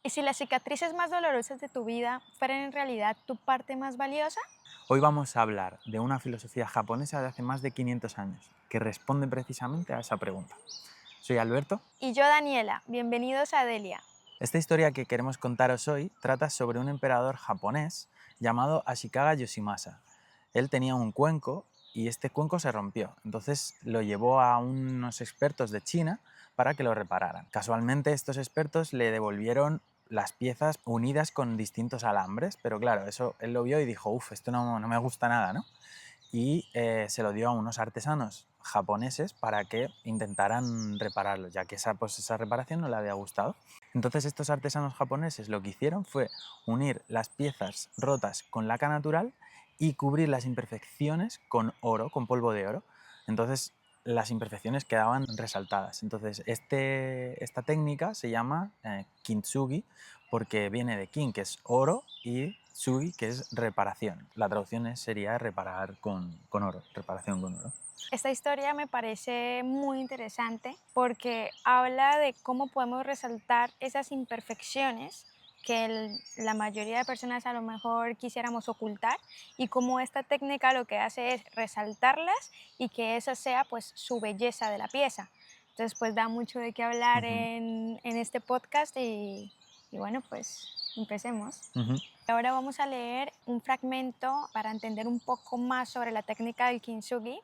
¿Y si las cicatrices más dolorosas de tu vida fueran en realidad tu parte más valiosa? Hoy vamos a hablar de una filosofía japonesa de hace más de 500 años, que responde precisamente a esa pregunta. Soy Alberto. Y yo, Daniela, bienvenidos a Delia. Esta historia que queremos contaros hoy trata sobre un emperador japonés llamado Ashikaga Yoshimasa. Él tenía un cuenco y este cuenco se rompió, entonces lo llevó a unos expertos de China para que lo repararan. Casualmente estos expertos le devolvieron las piezas unidas con distintos alambres, pero claro, eso él lo vio y dijo, uff, esto no me gusta nada, ¿no? Y se lo dio a unos artesanos japoneses para que intentaran repararlo, ya que esa reparación no le había gustado. Entonces estos artesanos japoneses lo que hicieron fue unir las piezas rotas con laca natural y cubrir las imperfecciones con oro, con polvo de oro. Entonces las imperfecciones quedaban resaltadas. Entonces esta técnica se llama kintsugi porque viene de kin, que es oro, y sugi, que es reparación. La traducción sería reparar con oro, reparación con oro. Esta historia me parece muy interesante porque habla de cómo podemos resaltar esas imperfecciones que la mayoría de personas a lo mejor quisiéramos ocultar y cómo esta técnica lo que hace es resaltarlas y que esa sea pues su belleza de la pieza. Entonces pues da mucho de qué hablar Ujú, en este podcast y bueno pues empecemos. ujú. Ahora vamos a leer un fragmento para entender un poco más sobre la técnica del kintsugi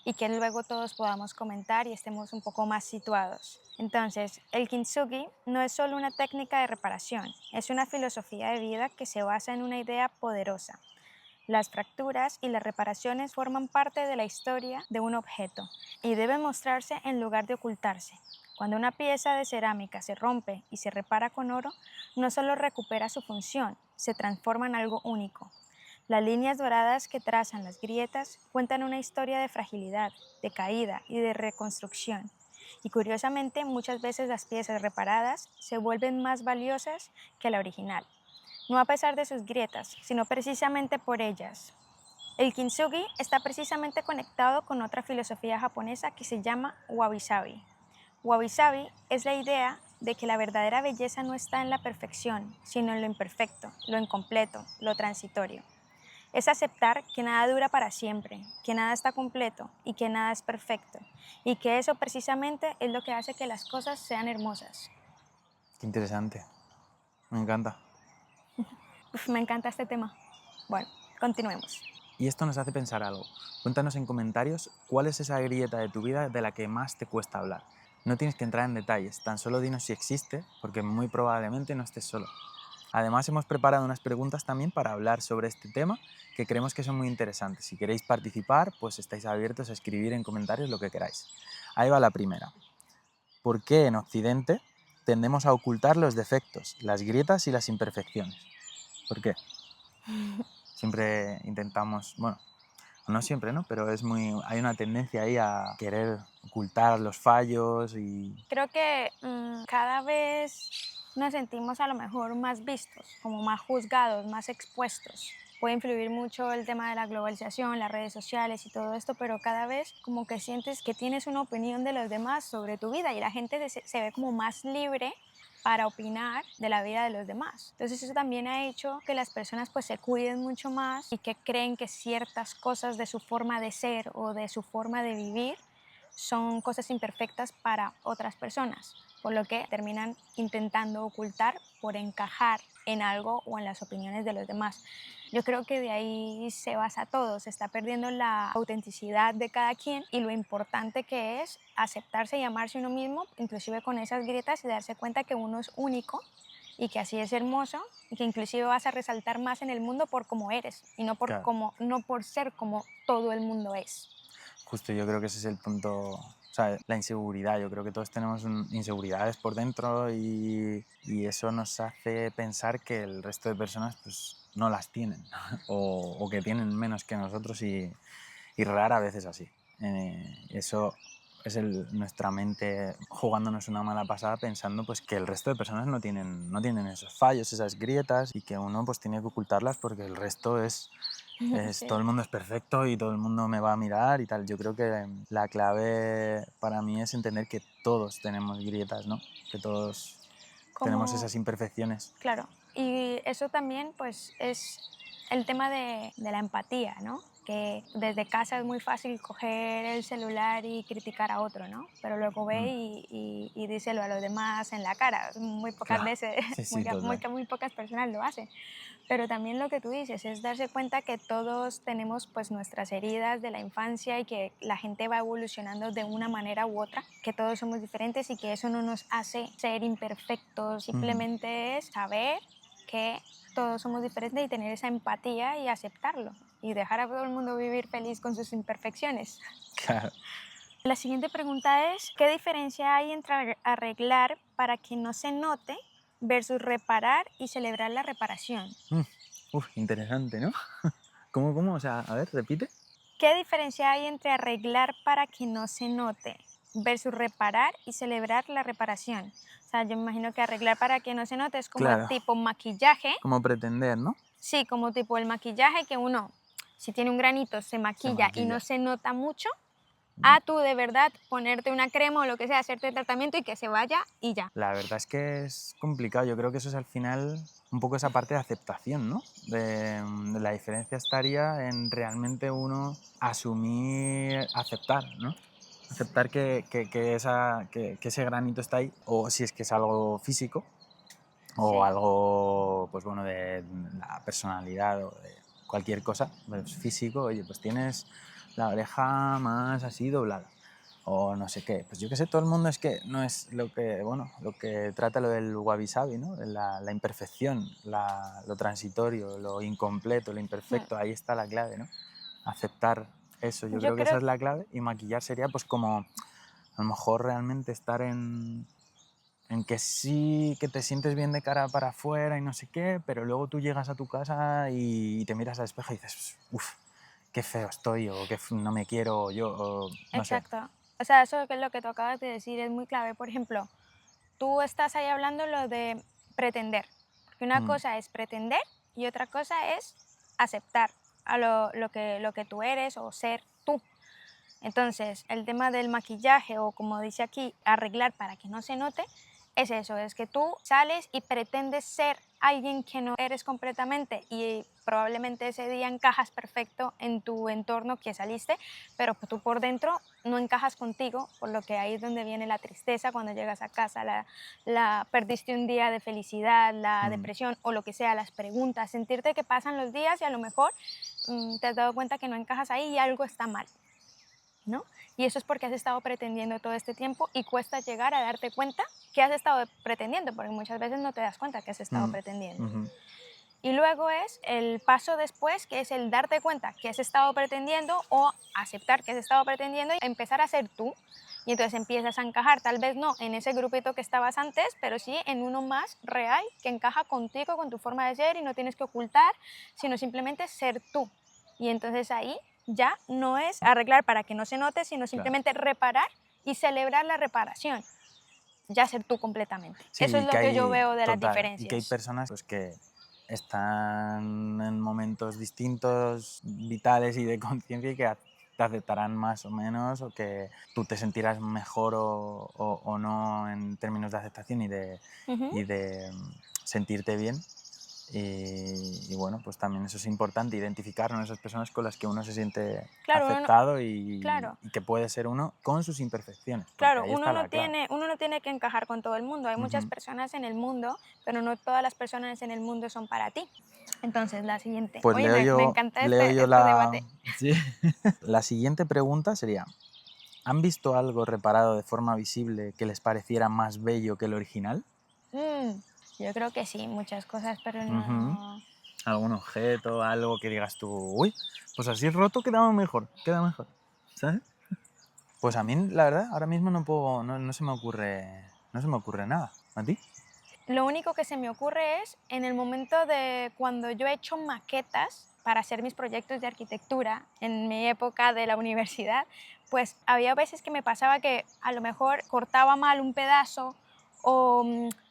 y que luego todos podamos comentar y estemos un poco más situados. Entonces, el kintsugi no es solo una técnica de reparación, es una filosofía de vida que se basa en una idea poderosa. Las fracturas y las reparaciones forman parte de la historia de un objeto y deben mostrarse en lugar de ocultarse. Cuando una pieza de cerámica se rompe y se repara con oro, no solo recupera su función, se transforma en algo único. Las líneas doradas que trazan las grietas cuentan una historia de fragilidad, de caída y de reconstrucción. Y curiosamente, muchas veces las piezas reparadas se vuelven más valiosas que la original, no a pesar de sus grietas, sino precisamente por ellas. El kintsugi está precisamente conectado con otra filosofía japonesa que se llama wabi-sabi. Wabi-sabi es la idea de que la verdadera belleza no está en la perfección, sino en lo imperfecto, lo incompleto, lo transitorio. Es aceptar que nada dura para siempre, que nada está completo y que nada es perfecto, y que eso precisamente es lo que hace que las cosas sean hermosas. Qué interesante, me encanta. Uf, me encanta este tema. Bueno, continuemos. Y esto nos hace pensar algo. Cuéntanos en comentarios cuál es esa grieta de tu vida de la que más te cuesta hablar. No tienes que entrar en detalles, tan solo dinos si existe, porque muy probablemente no estés solo. Además, hemos preparado unas preguntas también para hablar sobre este tema que creemos que son muy interesantes. Si queréis participar, pues estáis abiertos a escribir en comentarios lo que queráis. Ahí va la primera. ¿Por qué en Occidente tendemos a ocultar los defectos, las grietas y las imperfecciones? ¿Por qué? Siempre intentamos, bueno, no siempre, ¿no? Pero hay una tendencia ahí a querer ocultar los fallos y... Creo que cada vez nos sentimos a lo mejor más vistos, como más juzgados, más expuestos. Puede influir mucho el tema de la globalización, las redes sociales y todo esto, pero cada vez como que sientes que tienes una opinión de los demás sobre tu vida y la gente se ve como más libre para opinar de la vida de los demás. Entonces eso también ha hecho que las personas pues se cuiden mucho más y que creen que ciertas cosas de su forma de ser o de su forma de vivir son cosas imperfectas para otras personas, por lo que terminan intentando ocultar por encajar en algo o en las opiniones de los demás. Yo creo que de ahí se basa todo, se está perdiendo la autenticidad de cada quien y lo importante que es aceptarse y amarse uno mismo, inclusive con esas grietas y darse cuenta que uno es único y que así es hermoso y que inclusive vas a resaltar más en el mundo por cómo eres y Claro, no por ser como todo el mundo es. justo yo creo que ese es el punto, o sea, la inseguridad. Yo creo que todos tenemos inseguridades por dentro y eso nos hace pensar que el resto de personas pues no las tienen o que tienen menos que nosotros y rara vez es así. Eso es nuestra mente jugándonos una mala pasada pensando pues que el resto de personas no tienen esos fallos, esas grietas y que uno pues tiene que ocultarlas porque el resto todo Sí. el mundo es perfecto y todo el mundo me va a mirar y tal. Yo creo que la clave para mí es entender que todos tenemos grietas, ¿no? Que todos... tenemos como, esas imperfecciones. claro, y eso también pues es el tema de la empatía, ¿no? Que desde casa es muy fácil coger el celular y criticar a otro, ¿no? Pero luego ve Mm, y díselo a los demás en la cara. Muy pocas claro, veces, sí, sí, total. muy pocas personas lo hacen. Pero también lo que tú dices es darse cuenta que todos tenemos pues nuestras heridas de la infancia y que la gente va evolucionando de una manera u otra, que todos somos diferentes y que eso no nos hace ser imperfectos, Ujú. simplemente es saber que todos somos diferentes y tener esa empatía y aceptarlo y dejar a todo el mundo vivir feliz con sus imperfecciones. Claro. La siguiente pregunta es, ¿qué diferencia hay entre arreglar para que no se note versus reparar y celebrar la reparación? Mm, interesante, ¿no? ¿Cómo? O sea, a ver, repite. ¿Qué diferencia hay entre arreglar para que no se note versus reparar y celebrar la reparación? O sea, yo me imagino que arreglar para que no se note es como Claro, tipo maquillaje. como pretender, ¿no? Sí, como tipo el maquillaje que uno, si tiene un granito, se Se maquilla y no maquilla. se nota mucho, Mm. a tú de verdad ponerte una crema o lo que sea, hacerte el tratamiento y que se vaya y ya. La verdad es que es complicado. Yo creo que eso es al final un poco esa parte de aceptación, ¿no? De la diferencia estaría en realmente uno asumir, aceptar, ¿no? Aceptar que ese granito está ahí, o si es que es algo físico, o Sí, algo, pues bueno, de la personalidad o de cualquier cosa, pues físico, oye, pues tienes la oreja más así doblada o no sé qué. Pues yo qué sé, todo el mundo es que no es lo que, bueno, lo que trata lo del wabi-sabi, ¿no? La imperfección, lo transitorio, lo incompleto, lo mm, imperfecto, ahí está la clave, ¿no? Aceptar eso, yo yo creo que esa creo, es la clave y maquillar sería pues como a lo mejor realmente estar en que sí, que te sientes bien de cara para afuera y no sé qué, pero luego tú llegas a tu casa y te miras al espejo y dices, uff, qué feo estoy, o no me quiero yo, o no sé. exacto. O sea, eso que es lo que tú acabas de decir es muy clave. Por ejemplo, tú estás ahí hablando lo de pretender, porque una Mm, cosa es pretender y otra cosa es aceptar a lo que tú eres o ser tú. Entonces, el tema del maquillaje o como dice aquí, arreglar para que no se note, es eso, es que tú sales y pretendes ser alguien que no eres completamente y probablemente ese día encajas perfecto en tu entorno que saliste, pero que tú por dentro no encajas contigo, por lo que ahí es donde viene la tristeza cuando llegas a casa, perdiste un día de felicidad, la mm, depresión o lo que sea, las preguntas, sentirte que pasan los días y a lo mejor te has dado cuenta que no encajas ahí y algo está mal. ¿No? Y eso es porque has estado pretendiendo todo este tiempo y cuesta llegar a darte cuenta que has estado pretendiendo, porque muchas veces no te das cuenta que has estado mm, pretendiendo. ujú. Y luego es el paso después, que es el darte cuenta que has estado pretendiendo o aceptar que has estado pretendiendo y empezar a ser tú. Y entonces empiezas a encajar, tal vez no en ese grupito que estabas antes, pero sí en uno más real que encaja contigo, con tu forma de ser y no tienes que ocultar, sino simplemente ser tú. Y entonces ahí ya no es arreglar para que no se note, sino Claro. simplemente reparar y celebrar la reparación, ya ser tú completamente. Eso es Sí, que lo que yo hay, veo de las total, y que hay diferencias. personas pues, que están en momentos distintos, vitales y de conciencia y que te aceptarán más o menos o que tú te sentirás mejor o no en términos de aceptación Ujú. y de sentirte bien. Y bueno, pues también eso es importante, identificar a esas personas con las que uno se siente Claro, aceptado claro, y que puede ser uno con sus imperfecciones, porque claro, ahí está la clave. uno no tiene que encajar con todo el mundo. Hay muchas Ujú. personas en el mundo, pero no todas las personas en el mundo son para ti. Entonces, la siguiente. Pues Oye, me encanta leo yo este debate. sí. La siguiente pregunta sería, ¿han visto algo reparado de forma visible que les pareciera más bello que el original? Mm, yo creo que sí, muchas cosas, pero Ujú. no. ¿Algún objeto, algo que digas tú, uy, pues así roto queda mejor, ¿sabes? Pues a mí, la verdad, ahora mismo no puedo, no se me ocurre, no se me ocurre nada. ¿A ti? Lo único que se me ocurre es en el momento de cuando yo he hecho maquetas para hacer mis proyectos de arquitectura en mi época de la universidad, pues había veces que me pasaba que a lo mejor cortaba mal un pedazo o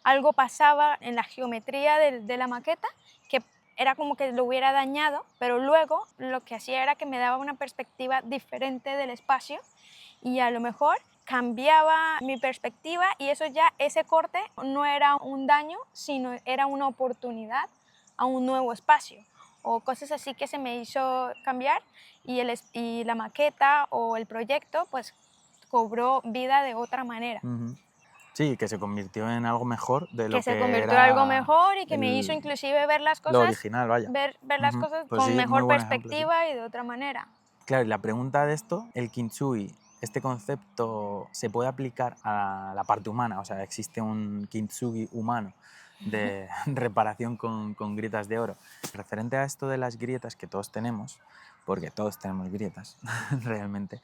algo pasaba en la geometría de la maqueta que era como que lo hubiera dañado, pero luego lo que hacía era que me daba una perspectiva diferente del espacio y a lo mejor cambiaba mi perspectiva y eso ya, ese corte no era un daño, sino era una oportunidad a un nuevo espacio o cosas así que se me hizo cambiar y la maqueta o el proyecto pues cobró vida de otra manera, Ujú. Sí, que se convirtió en algo mejor de que lo se que convirtió en algo era mejor y que me hizo inclusive ver las lo cosas, original, vaya. ver las Ujú. cosas Pues con sí, muy mejor buen ejemplo, sí. perspectiva y de otra manera. Claro, y la pregunta de esto, el kintsugi, este concepto se puede aplicar a la parte humana, o sea, existe un kintsugi humano de reparación con grietas de oro. Referente a esto de las grietas que todos tenemos, porque todos tenemos grietas realmente,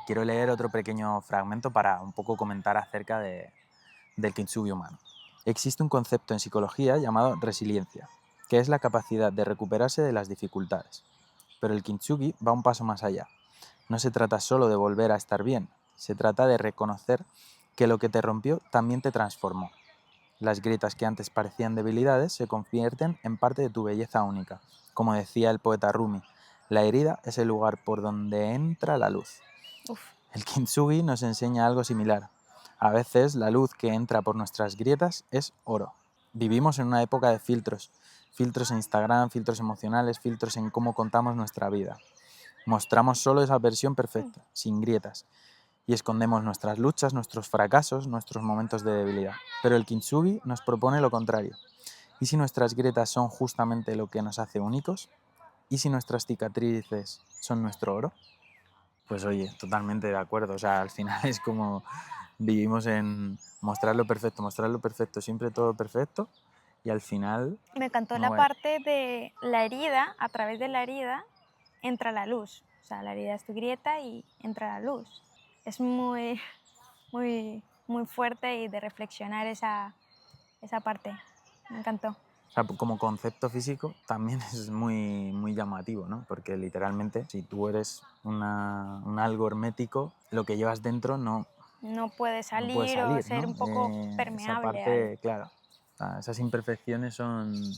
quiero leer otro pequeño fragmento para un poco comentar acerca del kintsugi humano. Existe un concepto en psicología llamado resiliencia, que es la capacidad de recuperarse de las dificultades. Pero el kintsugi va un paso más allá. No se trata solo de volver a estar bien, se trata de reconocer que lo que te rompió también te transformó. Las grietas que antes parecían debilidades se convierten en parte de tu belleza única. Como decía el poeta Rumi, la herida es el lugar por donde entra la luz. Uf. El kintsugi nos enseña algo similar. A veces la luz que entra por nuestras grietas es oro. Vivimos en una época de filtros. Filtros en Instagram, filtros emocionales, filtros en cómo contamos nuestra vida. Mostramos solo esa versión perfecta, sin grietas, y escondemos nuestras luchas, nuestros fracasos, nuestros momentos de debilidad. Pero el kintsugi nos propone lo contrario. ¿Y si nuestras grietas son justamente lo que nos hace únicos? ¿Y si nuestras cicatrices son nuestro oro? Pues oye, totalmente de acuerdo. O sea, al final es como vivimos en mostrar lo perfecto, siempre todo perfecto, y al final Me encantó la no es. parte de la herida, a través de la herida entra la luz. O sea, la herida es tu grieta y entra la luz. Es muy, muy fuerte y de reflexionar esa parte. Me encantó. O sea, como concepto físico también es muy, muy llamativo, ¿no? Porque literalmente, si tú eres un algo hermético, lo que llevas dentro No puede no puede salir o salir, ser ¿no? un poco Esa permeable al... parte, claro, esas imperfecciones son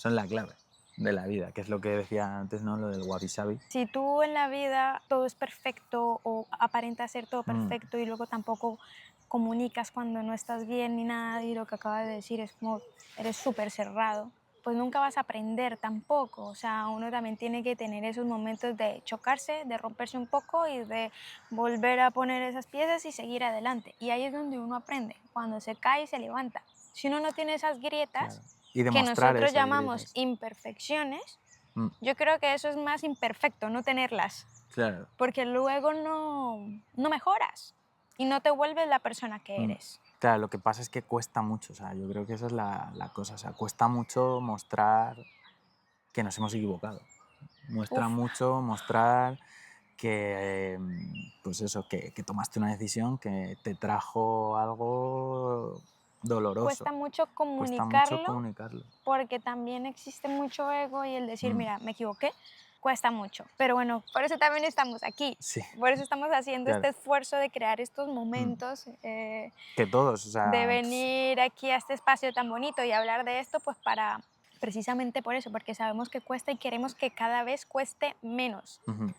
la clave de la vida, que es lo que decía antes, ¿no? Lo del wabi sabi. Si tú en la vida todo es perfecto o aparenta ser todo Mm, perfecto y luego tampoco comunicas cuando no estás bien ni nada y lo que acabas de decir es como eres súper cerrado, pues nunca vas a aprender tampoco. O sea, uno también tiene que tener esos momentos de chocarse, de romperse un poco y de volver a poner esas piezas y seguir adelante. Y ahí es donde uno aprende, cuando se cae y se levanta. Si uno no tiene esas grietas, claro. Y que demostrar nosotros esas llamamos grietas. imperfecciones, Mm, yo creo que eso es más imperfecto, no tenerlas, claro. porque luego no mejoras y no te vuelves la persona que Mm. eres. Claro, lo que pasa es que cuesta mucho, o sea, yo creo que esa es la cosa, o sea, cuesta mucho mostrar que nos hemos equivocado. Muestra Uf, mucho mostrar que, pues eso, que tomaste una decisión que te trajo algo doloroso. cuesta mucho Cuesta mucho comunicarlo comunicarlo. porque también existe mucho ego y el decir, Mm, mira, me equivoqué, cuesta mucho. Pero bueno, por eso también estamos aquí. sí, Por eso estamos haciendo claro. este esfuerzo de crear estos Mm. momentos, Que todos, o de sea, venir aquí a este espacio tan bonito y hablar de esto, pues para precisamente por eso, porque sabemos que cuesta y queremos que cada vez cueste menos ujú,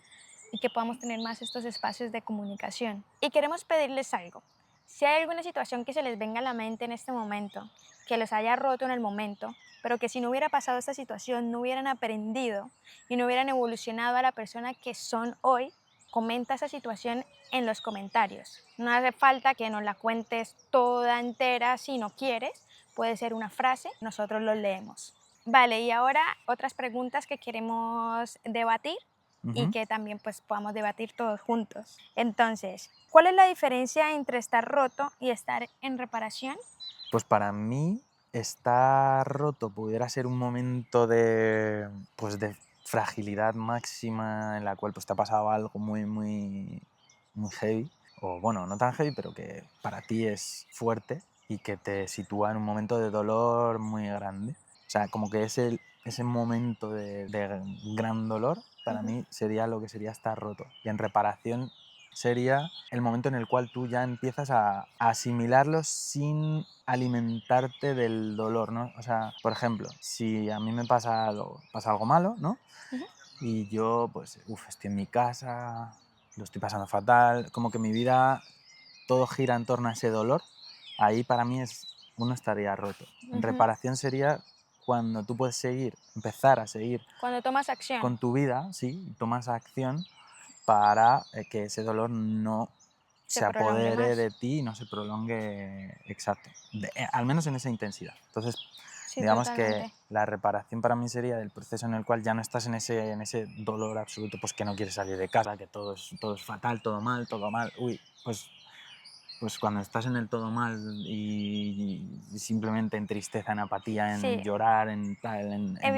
y que podamos tener más estos espacios de comunicación. Y queremos pedirles algo. Si hay alguna situación que se les venga a la mente en este momento, que los haya roto en el momento, pero que si no hubiera pasado esta situación no hubieran aprendido y no hubieran evolucionado a la persona que son hoy, comenta esa situación en los comentarios. No hace falta que nos la cuentes toda entera si no quieres, puede ser una frase, nosotros lo leemos. Vale, y ahora otras preguntas que queremos debatir y ujú. que también pues podamos debatir todos juntos. Entonces, ¿cuál es la diferencia entre estar roto y estar en reparación? Pues para mí, estar roto pudiera ser un momento de, pues de fragilidad máxima en la cual pues, te ha pasado algo muy, muy, muy heavy, o bueno, no tan heavy, pero que para ti es fuerte y que te sitúa en un momento de dolor muy grande. O sea, como que ese momento de gran dolor para Ujú. mí sería lo que sería estar roto. Y en reparación sería el momento en el cual tú ya empiezas a asimilarlo sin alimentarte del dolor, ¿no? O sea, por ejemplo, si a mí me pasa algo malo, ¿no? Ujú. Y yo, pues, estoy en mi casa, lo estoy pasando fatal, como que mi vida todo gira en torno a ese dolor, ahí para mí uno estaría roto. En reparación sería cuando tú puedes empezar a seguir Cuando tomas acción. con tu vida, sí, tomas acción para que ese dolor no se prolongue apodere más. de ti y no se prolongue, exacto, al menos en esa intensidad. Entonces, Sí, digamos que totalmente. la reparación para mí sería el proceso en el cual ya no estás en ese dolor absoluto, pues que no quieres salir de casa, que todo es fatal, todo mal, uy, pues cuando estás en el todo mal y simplemente en tristeza, en apatía, en Sí, llorar, en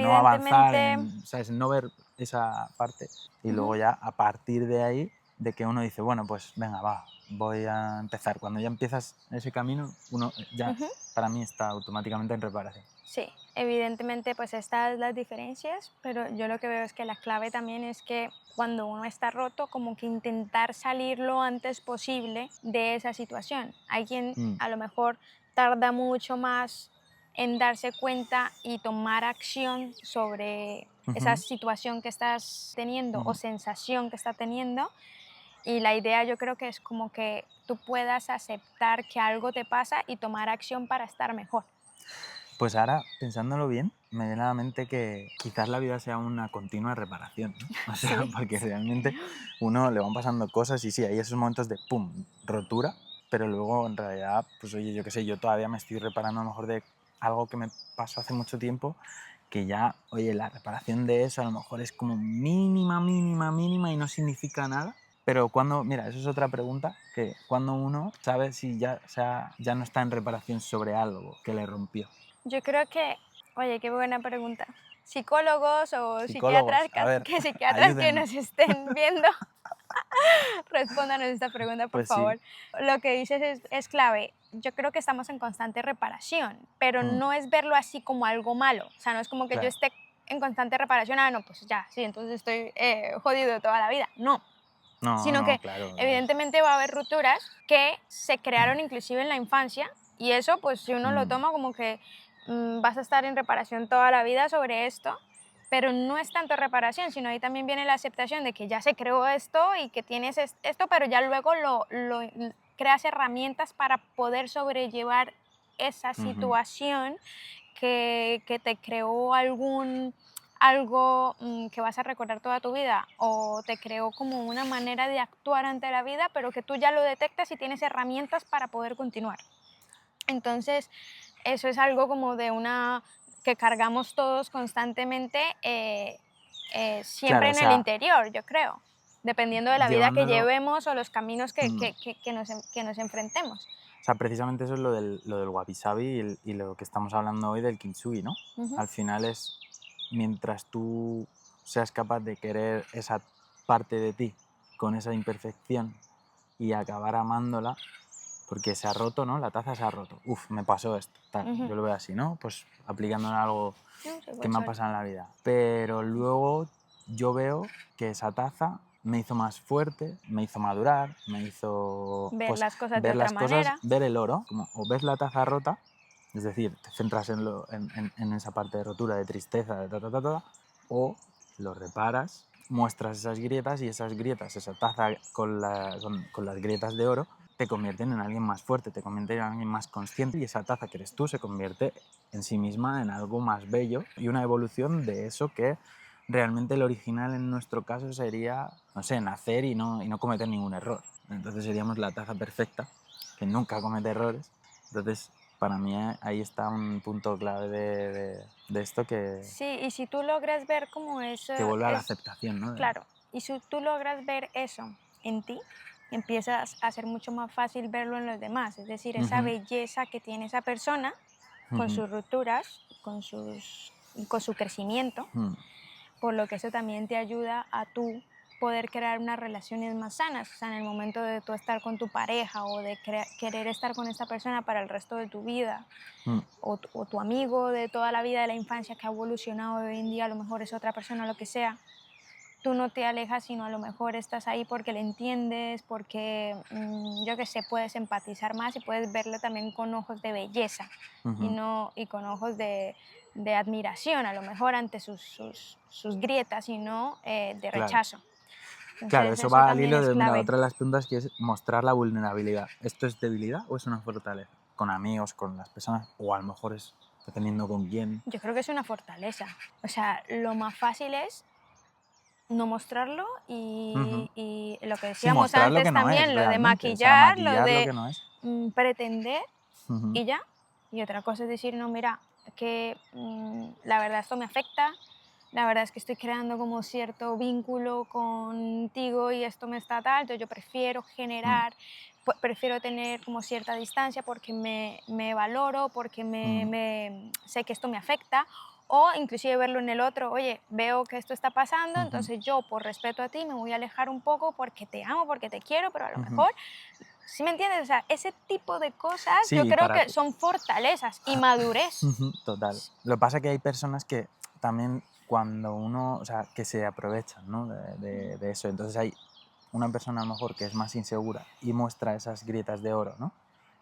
no avanzar, evidentemente. ¿sabes? En no ver esa parte. Y Ujú. luego ya a partir de ahí, de que uno dice, bueno, pues venga, va, voy a empezar. Cuando ya empiezas ese camino, uno ya Ujú. para mí está automáticamente en reparación. Sí, evidentemente pues estas las diferencias, pero yo lo que veo es que la clave también es que cuando uno está roto, como que intentar salir lo antes posible de esa situación. Hay quien Mm, a lo mejor tarda mucho más en darse cuenta y tomar acción sobre esa ujú, situación que estás teniendo o ujú. sensación que está teniendo. Y la idea yo creo que es como que tú puedas aceptar que algo te pasa y tomar acción para estar mejor. Pues ahora, pensándolo bien, me viene a la mente que quizás la vida sea una continua reparación, ¿no? O sea, Sí. porque realmente uno le van pasando cosas y sí, hay esos momentos de pum, rotura, pero luego en realidad, pues oye, yo qué sé, yo todavía me estoy reparando a lo mejor de algo que me pasó hace mucho tiempo, que ya, oye, la reparación de eso a lo mejor es como mínima, mínima, mínima y no significa nada. Pero cuando, mira, eso es otra pregunta, que cuando uno sabe si ya, ya no está en reparación sobre algo que le rompió. Yo creo que, oye, qué buena pregunta. Psicólogos o Psicólogos, a ver, psiquiatras que ayúdenme. nos estén viendo, respóndanos esta pregunta, por Pues sí. favor. Lo que dices es clave. Yo creo que estamos en constante reparación, pero Mm, no es verlo así como algo malo. O sea, no es como que yo claro. esté en constante reparación, no, pues ya, sí, entonces estoy jodido toda la vida. No, No, sino no, que claro. evidentemente va a haber rupturas que se crearon inclusive en la infancia y eso pues si uno lo Mm, toma como que vas a estar en reparación toda la vida sobre esto, pero no es tanto reparación, sino ahí también viene la aceptación de que ya se creó esto y que tienes esto, pero ya luego creas herramientas para poder sobrellevar esa ujú. situación que te creó algo que vas a recordar toda tu vida o te creó como una manera de actuar ante la vida, pero que tú ya lo detectas y tienes herramientas para poder continuar. Entonces, eso es algo como de una que cargamos todos constantemente, siempre Claro, o en el sea, interior, yo creo, dependiendo de la vida que llevándolo. llevemos o los caminos Mm, que nos enfrentemos. o sea, precisamente eso es lo del wabi sabi y lo que estamos hablando hoy del kintsugi, ¿no? Ujú, Al final es mientras tú seas capaz de querer esa parte de ti con esa imperfección y acabar amándola, porque se ha roto, ¿no? La taza se ha roto. Uf, me pasó esto, tal. ujú. Yo lo veo así, ¿no? Pues aplicándolo a algo No, sí, que pues, me ha pasado en la vida. Pero luego yo veo que esa taza me hizo más fuerte, me hizo madurar, me hizo ver pues las cosas de ver otra las cosas, manera. ver el oro, como o ves la taza rota, es decir, te centras en esa parte de rotura, de tristeza, de ta, ta, ta, ta, o lo reparas, muestras esas grietas y esas grietas, esa taza con las grietas de oro, te convierten en alguien más fuerte, te convierten en alguien más consciente y esa taza que eres tú se convierte en sí misma en algo más bello y una evolución de eso que realmente el original en nuestro caso sería, no sé, nacer y no cometer ningún error. Entonces seríamos la taza perfecta, que nunca comete errores. Entonces, para mí ahí está un punto clave de esto Sí, y si tú logras ver como eso, que vuelve a la es aceptación, ¿no? claro, y si tú logras ver eso en ti, empiezas a ser mucho más fácil verlo en los demás, es decir, esa Ujú, belleza que tiene esa persona con ujú, sus rupturas, con su crecimiento, ujú, por lo que eso también te ayuda a tú poder crear unas relaciones más sanas, o sea, en el momento de tú estar con tu pareja o de querer estar con esta persona para el resto de tu vida, ujú, o tu amigo de toda la vida de la infancia que ha evolucionado hoy en día, a lo mejor es otra persona, lo que sea, tú no te alejas, sino a lo mejor estás ahí porque le entiendes, porque yo qué sé, puedes empatizar más y puedes verlo también con ojos de belleza y ujú. no y con ojos de admiración, a lo mejor ante sus grietas y no de Claro. rechazo. Claro, Entonces eso eso va al también hilo es de mira, clave. otra de las preguntas que es mostrar la vulnerabilidad. ¿Esto es debilidad o es una fortaleza? Con amigos, con las personas, o a lo mejor es dependiendo con quién. Yo creo que es una fortaleza. O sea, lo más fácil es no mostrarlo Ujú. y lo que Sí, decíamos mostrar lo antes que no es también, lo de realmente, o sea, maquillar, lo maquillar lo de que no es. pretender Ujú, y ya. Y otra cosa es decir, no, mira, que la verdad esto me afecta, la verdad es que estoy creando como cierto vínculo contigo y esto me está tal, entonces yo prefiero mm, generar, prefiero tener como cierta distancia porque me valoro, porque mm, sé que esto me afecta, o inclusive verlo en el otro, oye, veo que esto está pasando, ujú, entonces yo por respeto a ti me voy a alejar un poco porque te amo, porque te quiero, pero a lo ujú. mejor, ¿sí me entiendes? O sea, ese tipo de cosas yo Sí, creo para que son fortalezas y madurez. Ujú, total. Lo que pasa es que hay personas que también cuando uno, o sea, que se aprovechan, ¿no? de eso. Entonces hay una persona a lo mejor que es más insegura y muestra esas grietas de oro, ¿no?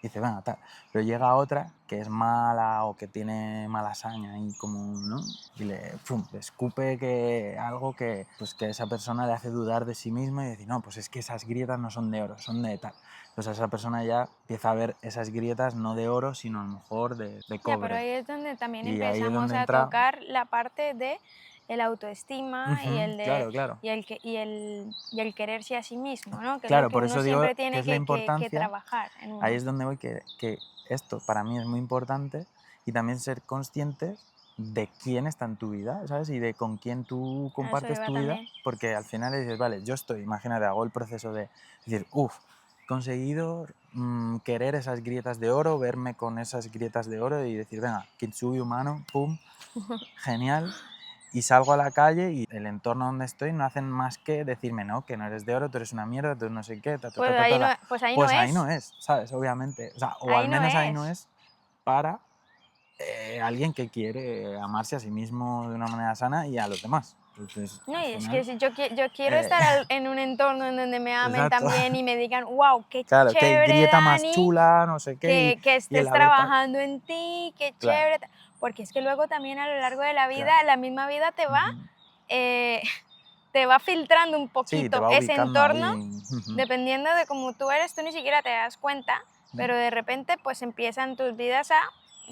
Y dice, venga, tal. Pero llega otra que es mala o que tiene mala saña y como, ¿no? Y le escupe que algo que, pues, que esa persona le hace dudar de sí misma y decir, no, pues es que esas grietas no son de oro, son de tal. Entonces esa persona ya empieza a ver esas grietas no de oro, sino a lo mejor de Ya, pero cobre. ahí es donde también Y ahí es empezamos donde a entra... tocar la parte de el autoestima y Ujú, el de claro, claro. y el quererse a sí mismo, ¿no? Que es lo Claro, que por uno eso digo siempre que tiene es la que importancia. trabajar en Ahí uno. es donde voy, que esto para mí es muy importante y también ser consciente de quién está en tu vida, ¿sabes? Y de con quién tú A eso compartes iba tu vida, también. porque al final dices, vale, yo estoy, imagínate, hago el proceso de decir, uff, he conseguido querer esas grietas de oro, verme con esas grietas de oro y decir, venga, kintsugi humano, pum, genial. Y salgo a la calle y el entorno donde estoy no hacen más que decirme, no, que no eres de oro, tú eres una mierda, tú no sé qué, ta, ta, ta, ta, ta, ta. Pues ahí no Pues ahí es, no es, ¿sabes? Obviamente. O sea, o al ahí no menos ahí no es. es para alguien que quiere amarse a sí mismo de una manera sana y a los demás. Entonces, No, al y es que final, si yo quiero eh, estar en un entorno en donde me amen exacto. también y me digan, wow, qué Claro, qué chévere, grieta más Dani, chula, no sé qué, que y el estés haber... trabajando en ti, qué Claro, chévere. Porque es que luego también a lo largo de la vida, claro. la misma vida Ujú. eh, te va filtrando un Sí, te poquito va ese ubicando entorno, ahí. Ujú, dependiendo de cómo tú eres, tú ni siquiera te das cuenta, pero de repente pues empiezan tus vidas a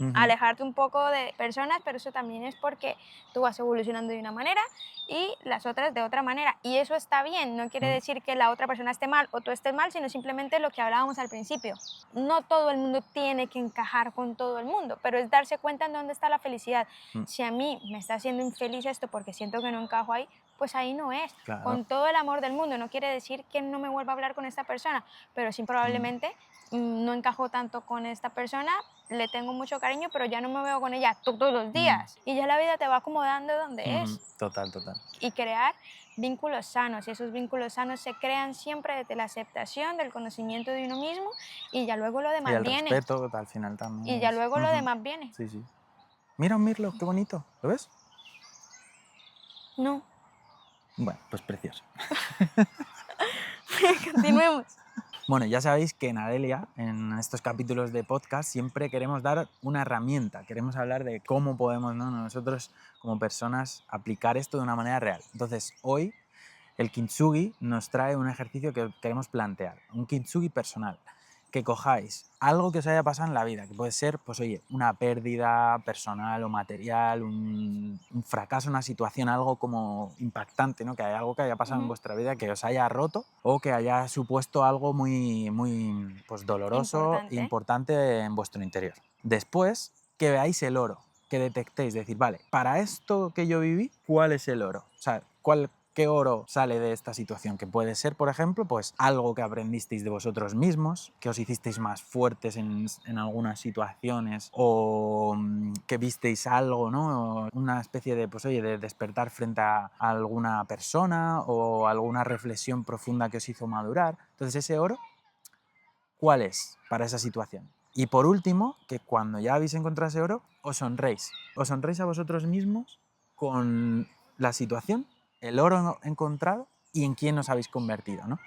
ujú, alejarte un poco de personas, pero eso también es porque tú vas evolucionando de una manera y las otras de otra manera. Y eso está bien, no quiere ujú, decir que la otra persona esté mal o tú estés mal, sino simplemente lo que hablábamos al principio. No todo el mundo tiene que encajar con todo el mundo, pero es darse cuenta en dónde está la felicidad. ujú. Si a mí me está haciendo infeliz esto porque siento que no encajo ahí, pues ahí no es. Claro. Con todo el amor del mundo, no quiere decir que no me vuelva a hablar con esta persona, pero sí Mm, probablemente no encajo tanto con esta persona, le tengo mucho cariño, pero ya no me veo con ella todos los mm, días. Y ya la vida te va acomodando donde ujú. es. Total, total. Y crear vínculos sanos. Y esos vínculos sanos se crean siempre desde la aceptación, del conocimiento de uno mismo, y ya luego lo Y demás el viene. respeto, al final también Y ya es... luego lo Ujú. demás viene. Sí, sí. Mira un mirlo, qué bonito. ¿Lo ves? No. Bueno, pues precioso. Continuemos. Bueno, ya sabéis que en Adelia, en estos capítulos de podcast, siempre queremos dar una herramienta. Queremos hablar de cómo podemos, ¿no?, nosotros como personas aplicar esto de una manera real. Entonces, hoy el Kintsugi nos trae un ejercicio que queremos plantear, un Kintsugi personal. Que cojáis algo que os haya pasado en la vida, que puede ser, pues oye, una pérdida personal o material, un fracaso, una situación, algo como impactante, ¿no? Que hay algo que haya pasado en Ujú. vuestra vida que os haya roto o que haya supuesto algo muy, muy pues, doloroso e Importante. importante en vuestro interior. Después, que veáis el oro, que detectéis, decir, vale, para esto que yo viví, ¿cuál es el oro? O sea, ¿qué oro sale de esta situación? Que puede ser, por ejemplo, pues algo que aprendisteis de vosotros mismos, que os hicisteis más fuertes en algunas situaciones o que visteis algo, ¿no? Una especie de, pues oye, de despertar frente a alguna persona o alguna reflexión profunda que os hizo madurar. Entonces, ese oro, ¿cuál es para esa situación? Y por último, que cuando ya habéis encontrado ese oro, os honréis a vosotros mismos con la situación, el oro encontrado y en quién os habéis convertido, ¿no?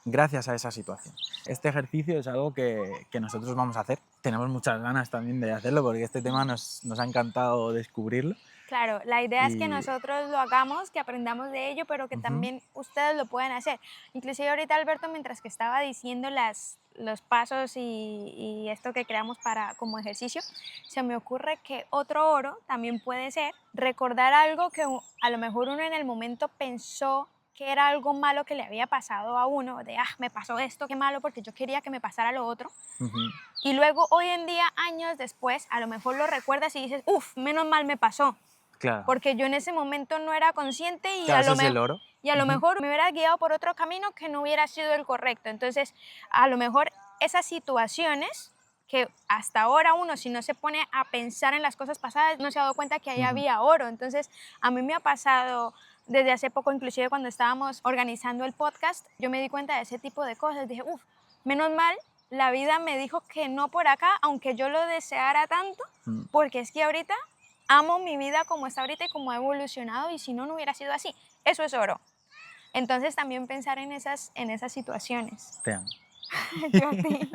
gracias a esa situación. Este ejercicio es algo que nosotros vamos a hacer. Tenemos muchas ganas también de hacerlo porque este tema nos ha encantado descubrirlo. Claro, la idea es que Y nosotros lo hagamos, que aprendamos de ello, pero que ujú, también ustedes lo puedan hacer. Inclusive ahorita Alberto, mientras que estaba diciendo los pasos y esto que creamos para como ejercicio, se me ocurre que otro oro también puede ser recordar algo que a lo mejor uno en el momento pensó que era algo malo que le había pasado a uno, de, me pasó esto, qué malo, porque yo quería que me pasara lo otro. ujú, Y luego hoy en día, años después, a lo mejor lo recuerdas y dices, uff, menos mal me pasó claro, porque yo en ese momento no era consciente claro, eso es el oro. y a lo Ujú, mejor me hubiera guiado por otro camino que no hubiera sido el correcto. Entonces, a lo mejor esas situaciones que hasta ahora uno, si no se pone a pensar en las cosas pasadas, no se ha dado cuenta que ahí ujú, había oro. Entonces, a mí me ha pasado desde hace poco, inclusive cuando estábamos organizando el podcast, yo me di cuenta de ese tipo de cosas. Dije, uff, menos mal, la vida me dijo que no por acá, aunque yo lo deseara tanto, mm. porque es que ahorita amo mi vida como está ahorita y como ha evolucionado y si no, no hubiera sido así. Eso es oro. Entonces también pensar en esas situaciones. Te amo. Yo a ti.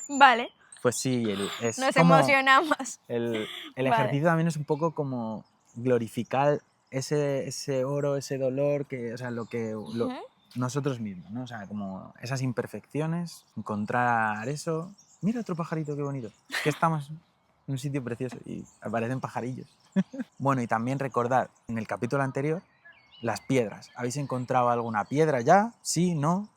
Vale, Pues sí, es nos como emocionamos. el Vale. ejercicio también es un poco como glorificar ese oro, ese dolor, que, o sea, Ujú. nosotros mismos, ¿no? O sea, como esas imperfecciones, encontrar eso. Mira otro pajarito, qué bonito. Es que estamos en un sitio precioso y aparecen pajarillos. Bueno, y también recordar en el capítulo anterior las piedras. ¿Habéis encontrado alguna piedra ya? ¿Sí? ¿No?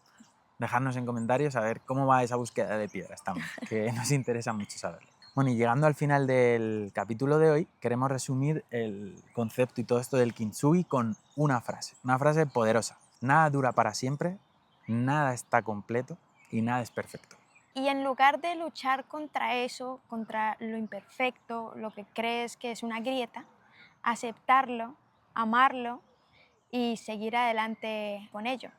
Dejadnos en comentarios a ver cómo va esa búsqueda de piedras también, que nos interesa mucho saberlo. Bueno, y llegando al final del capítulo de hoy, queremos resumir el concepto y todo esto del kintsugi con una frase poderosa. Nada dura para siempre, nada está completo y nada es perfecto. Y en lugar de luchar contra eso, contra lo imperfecto, lo que crees que es una grieta, aceptarlo, amarlo y seguir adelante con ello.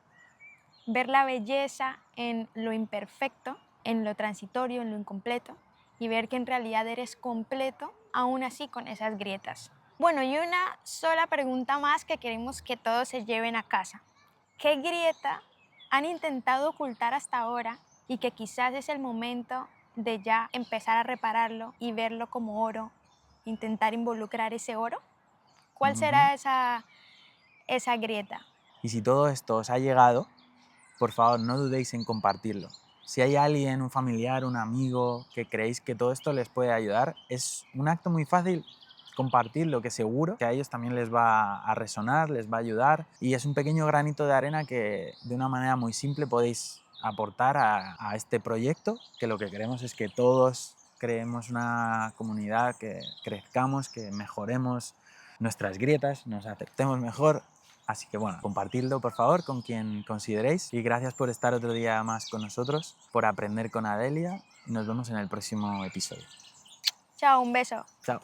Ver la belleza en lo imperfecto, en lo transitorio, en lo incompleto, y ver que en realidad eres completo, aún así con esas grietas. Bueno, y una sola pregunta más que queremos que todos se lleven a casa. ¿Qué grieta han intentado ocultar hasta ahora y que quizás es el momento de ya empezar a repararlo y verlo como oro, intentar involucrar ese oro? ¿Cuál Ujú. será esa grieta? Y si todo esto os ha llegado, por favor, no dudéis en compartirlo. Si hay alguien, un familiar, un amigo que creéis que todo esto les puede ayudar, es un acto muy fácil compartirlo, que seguro que a ellos también les va a resonar, les va a ayudar y es un pequeño granito de arena que de una manera muy simple podéis aportar a este proyecto, que lo que queremos es que todos creemos una comunidad, que crezcamos, que mejoremos nuestras grietas, nos aceptemos mejor. Así que bueno, compartidlo por favor con quien consideréis y gracias por estar otro día más con nosotros, por aprender con Adelia y nos vemos en el próximo episodio. Chao, un beso. Chao.